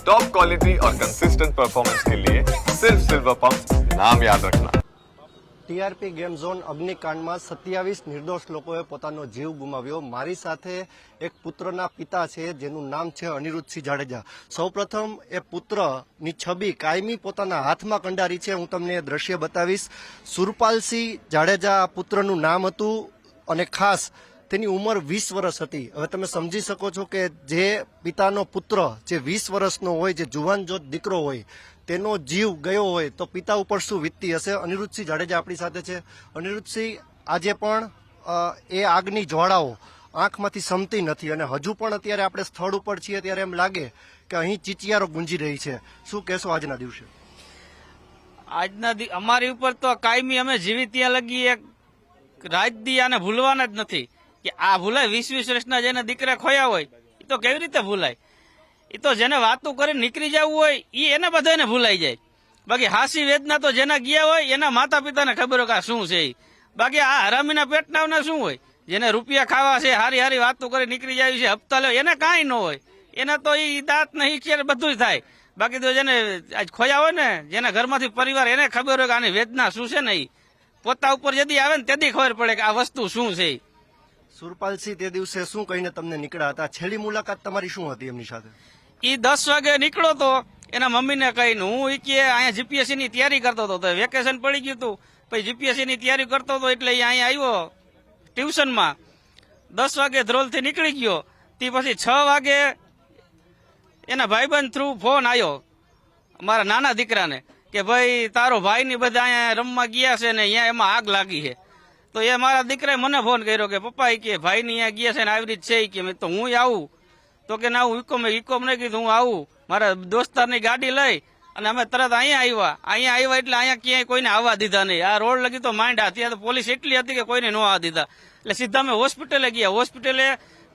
Top quality और consistent performance के लिए सिर्फ सिल्वर पंप नाम याद रखना। ટીઆરપી ગેમ ઝોન અગ્નિકાંડમાં 27 નિર્દોષ લોકોએ પોતાનો જીવ ગુમાવ્યો। મારી સાથે એક પુત્રના પિતા છે જેનું નામ છે અનિરુદ્ધસિંહ જાડેજા। સૌપ્રથમ એ પુત્રની છબી કાયમી પોતાના હાથમાં કંડારી છે। હું તમને એ દ્રશ્ય બતાવીશ। સુરપાલસિંહ જાડેજા આ પુત્રનું નામ હતું અને ખાસ તેની ઉંમર 20 વર્ષ હતી। હવે તમે સમજી શકો છો કે જે પિતાનો પુત્ર જે 20 વર્ષનો હોય, જે જુવાન જોત દીકરો હોય, તેનો જીવ ગયો હોય તો પિતા ઉપર શું વીતતી હશે। અનિરુદ્ધસિંહ જાડેજા આપણી સાથે છે। અનિરુદ્ધસિંહ, આજે પણ એ આગની જ્વાળાઓ આંખમાંથી સમતી નથી અને હજુ પણ અત્યારે આપણે સ્થળ ઉપર છીએ ત્યારે એમ લાગે કે અહીં ચીચિયારો ગુંજી રહી છે। શું કહેશો આજના દિવસે? અમારી ઉપર તો કાયમી અમે જીવી ત્યાં લગી એક રાત દી આને ભૂલવાના જ નથી કે આ ભૂલાય। 20 વર્ષના જેને દીકરા ખોયા હોય એ તો કેવી રીતે ભૂલાય? એ તો જેને વાતો કરીને નીકળી જવું હોય એને બધાને ભૂલાઈ જાય। બાકી હાસી વેદના તો જેના ગયા હોય એના માતા પિતાને ખબર હોય કે આ શું છે। બાકી આ હરામીના પેટના શું હોય? જેને રૂપિયા ખાવા છે, હારી હારી વાતો કરી નીકળી જાય છે, હપ્તા લે, એને કાંઈ ન હોય। એને તો એ દાંત નહીં છે, બધું જ થાય। બાકી તો જેને આજ ખોયા હોય ને, જેના ઘરમાંથી પરિવાર, એને ખબર હોય કે આની વેદના શું છે ને, એ પોતા ઉપર જદી આવે ને તેથી ખબર પડે કે આ વસ્તુ શું છે। સુરપાલસિંહ તે દિવસે શું કહીને તમને નીકળ્યા હતા? છેલ્લી મુલાકાત તમારી શું હતી એમની સાથે? એ 10 વાગે નીકળ્યો તો એના મમ્મીને કહીને, હું એ કે અહીંયા જીપીએસસી ની તૈયારી કરતો હતો, તો વેકેશન પડી ગયું હતું, પછી જીપીએસસી ની તૈયારી કરતો હતો એટલે અહીંયા આવ્યો ટ્યુશનમાં। 10 વાગે ધ્રોલથી નીકળી ગયો। તે પછી 6 વાગે એના ભાઈબંધ થ્રુ ફોન આવ્યો મારા નાના દીકરાને કે ભાઈ તારો ભાઈ ની બધા અહીંયા રમવા ગયા છે ને અહીંયા એમાં આગ લાગી છે। તો એ મારા દીકરાએ મને ફોન કર્યો કે પપ્પા એ કે ભાઈ ની અહીંયા ગયા છે ને આવી રીત છે કે મેં તો હું આવું તો કે ના હું ઇકોમ નહીં કીધું, હું આવું મારા દોસ્તારની ગાડી લઈ અને અમે તરત અહીંયા આવ્યા એટલે અહીંયા ક્યાંય કોઈને આવવા દીધા નહીં। આ રોડ લગી તો માંડ્યા, ત્યાં તો પોલીસ એટલી હતી કે કોઈને ન આવવા દીધા। એટલે સીધા અમે હોસ્પિટલે ગયા। હોસ્પિટલે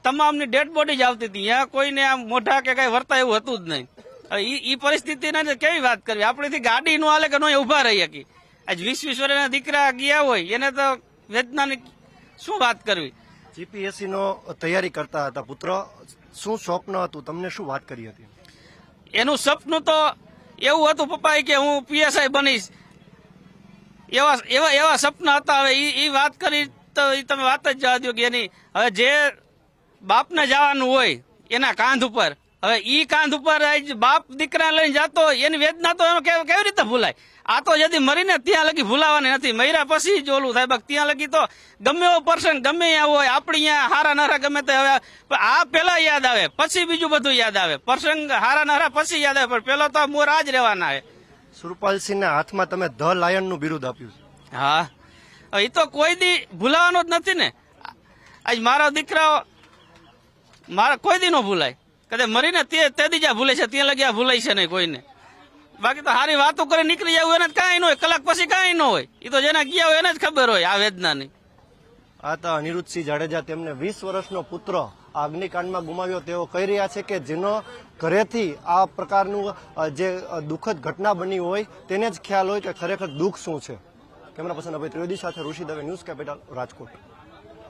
તમામની ડેડ બોડી જ આવતી હતી, ત્યાં કોઈને આમ મોઢા કે કઈ વર્તા એવું હતું જ નહીં। એ પરિસ્થિતિને કેવી વાત કરવી? આપણેથી ગાડી નો હાલે કે નો ઉભા રહી શકી। આજ 20 વર્ષના દીકરા ગયા હોય એને તો વેદનાની શું વાત કરવી? જીપીએસસી નો તૈયારી કરતા હતા પુત્ર, શું સ્વપ્ન હતું? તમને શું વાત કરી હતી? એનું સપનું તો એવું હતું પપ્પા કે હું પીએસઆઈ બનીશ, એવા સપના હતા। હવે એ વાત કરી તો તમે વાત જ જવા દો કે એની હવે જે બાપને જવાનું હોય એના કાંધ ઉપર, હવે ઈ કાંધ ઉપર બાપ દીકરા લઈને જતો હોય એની વેદના તો કેવી રીતે ભૂલાય? આ તો જદી મરીને ત્યાં લગી ભૂલાવાની નથી, મર્યા પછી જ ઓલું થાય। બાકી ત્યાં લગી તો ગમે એવો પ્રસંગ ગમે ત્યાં હોય, આપણે અહીંયા હારા નારા ગમે તે હવે આ પેલા યાદ આવે પછી બીજું બધું યાદ આવે। પ્રસંગ હારા નારા પછી યાદ આવે પણ પેલો તો મોર આ જ રહેવાના છે। સુરપાલસિંહના હાથમાં તમે ધ લાયનનું બિરુદ આપ્યું છે। હા, એ તો કોઈ દી ભૂલાવાનો જ નથી ને। આજ મારો દીકરા મારા કોઈ દી નો ભૂલાય, કદાચ મરીને તે દી જ્યાં ભૂલે છે ત્યાં લગી આ ભૂલાય છે નહીં કોઈને। બાકી તો સારી વાતો કરી નીકળી જવું એને જ કાંઈ ન હોય, કલાક પછી કાંઈ ન હોય। એ તો જેના ગયા હોય એને જ ખબર હોય આ વેદનાની। આ તો અનિરુદ્ધસિંહ જાડેજા, તેમને 20 વર્ષનો પુત્ર આ અગ્નિકાંડમાં ગુમાવ્યો। તેઓ કહી રહ્યા છે કે જેનો ઘરેથી આ પ્રકારનું જે દુઃખદ ઘટના બની હોય તેને જ ખ્યાલ હોય કે ખરેખર દુઃખ શું છે। કેમેરા પર્સન અભય ત્રિવેદી સાથે ઋષિ દવે, ન્યૂઝ કેપિટલ, રાજકોટ।